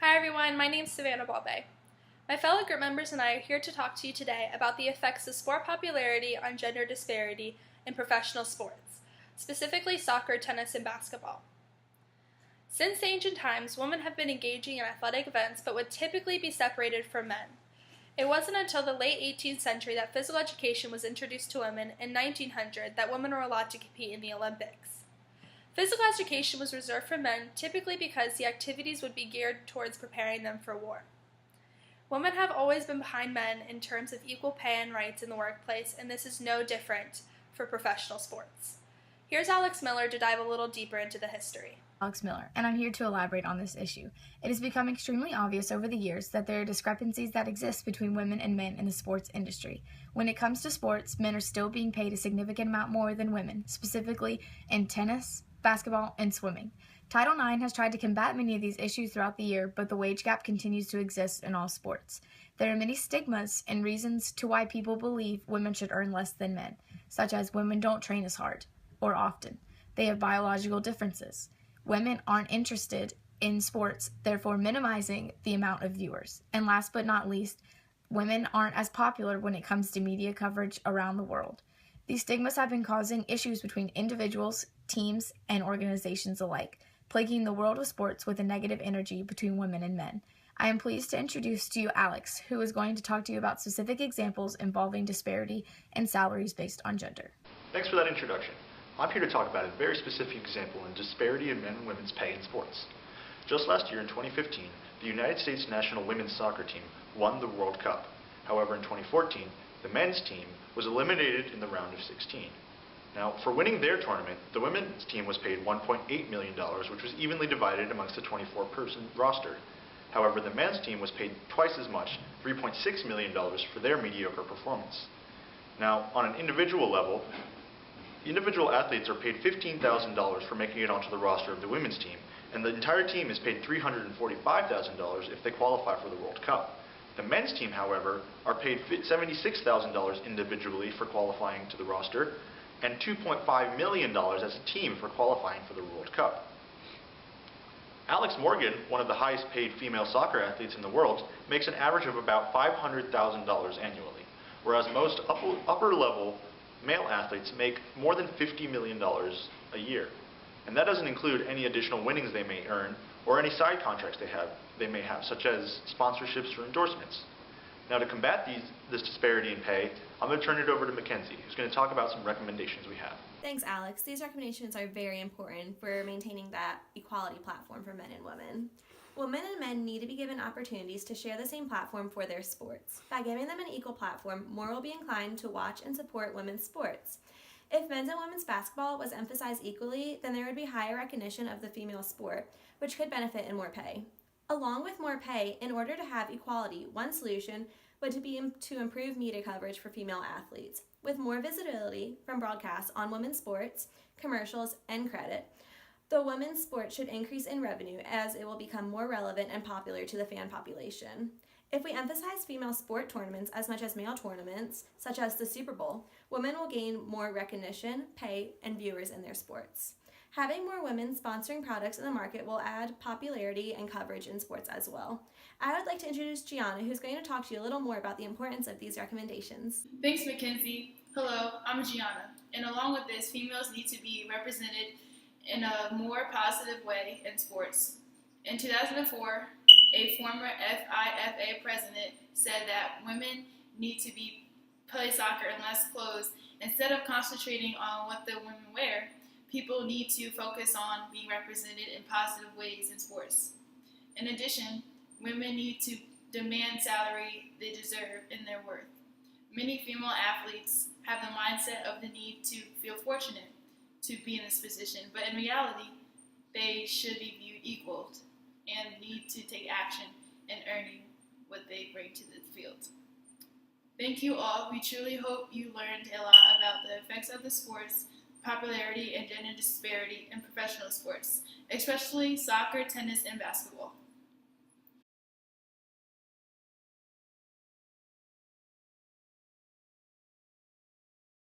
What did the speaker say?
Hi everyone, my name is Savannah Balbe. My fellow group members and I are here to talk to you today about the effects of sport popularity on gender disparity in professional sports, specifically soccer, tennis, and basketball. Since ancient times, women have been engaging in athletic events but would typically be separated from men. It wasn't until the late 18th century that physical education was introduced to women in 1900 that women were allowed to compete in the Olympics. Physical education was reserved for men, typically because the activities would be geared towards preparing them for war. Women have always been behind men in terms of equal pay and rights in the workplace, and this is no different for professional sports. Here's Alex Miller to dive a little deeper into the history. Alex Miller, and I'm here to elaborate on this issue. It has become extremely obvious over the years that there are discrepancies that exist between women and men in the sports industry. When it comes to sports, men are still being paid a significant amount more than women, specifically in tennis, basketball, and swimming. Title IX has tried to combat many of these issues throughout the year, but the wage gap continues to exist in all sports. There are many stigmas and reasons to why people believe women should earn less than men, such as women don't train as hard or often. They have biological differences. Women aren't interested in sports, therefore minimizing the amount of viewers. And last but not least, women aren't as popular when it comes to media coverage around the world. These stigmas have been causing issues between individuals, teams, and organizations alike, plaguing the world of sports with a negative energy between women and men. I am pleased to introduce to you Alex, who is going to talk to you about specific examples involving disparity in salaries based on gender. Thanks for that introduction. I'm here to talk about a very specific example in disparity in men and women's pay in sports. Just last year in 2015, the United States national women's soccer team won the World Cup. However, in 2014, the men's team was eliminated in the round of 16. Now, for winning their tournament, the women's team was paid $1.8 million, which was evenly divided amongst the 24-person roster. However, the men's team was paid twice as much, $3.6 million, for their mediocre performance. Now, on an individual level, individual athletes are paid $15,000 for making it onto the roster of the women's team, and the entire team is paid $345,000 if they qualify for the World Cup. The men's team, however, are paid $76,000 individually for qualifying to the roster, and $2.5 million as a team for qualifying for the World Cup. Alex Morgan, one of the highest paid female soccer athletes in the world, makes an average of about $500,000 annually, whereas most upper-level male athletes make more than $50 million a year. And that doesn't include any additional winnings they may earn or any side contracts they may have, such as sponsorships or endorsements. Now, to combat this disparity in pay, I'm going to turn it over to Mackenzie, who's going to talk about some recommendations we have. Thanks, Alex. These recommendations are very important for maintaining that equality platform for men and women. Women and men need to be given opportunities to share the same platform for their sports. By giving them an equal platform, more will be inclined to watch and support women's sports. If men's and women's basketball was emphasized equally, then there would be higher recognition of the female sport, which could benefit in more pay. Along with more pay, in order to have equality, one solution would be to improve media coverage for female athletes. With more visibility from broadcasts on women's sports, commercials, and credit, the women's sport should increase in revenue as it will become more relevant and popular to the fan population. If we emphasize female sport tournaments as much as male tournaments, such as the Super Bowl, women will gain more recognition, pay, and viewers in their sports. Having more women sponsoring products in the market will add popularity and coverage in sports as well. I would like to introduce Gianna, who's going to talk to you a little more about the importance of these recommendations. Thanks, Mackenzie. Hello, I'm Gianna, and along with this, females need to be represented in a more positive way in sports. In 2004, a former FIFA president said that women need to play soccer in less clothes. Instead of concentrating on what the women wear, people need to focus on being represented in positive ways in sports. In addition, women need to demand salary they deserve in their worth. Many female athletes have the mindset of the need to feel fortunate to be in this position, but in reality, they should be viewed equal and need to take action in earning what they bring to the field. Thank you all. We truly hope you learned a lot about the effects of the sports, popularity, and gender disparity in professional sports, especially soccer, tennis, and basketball.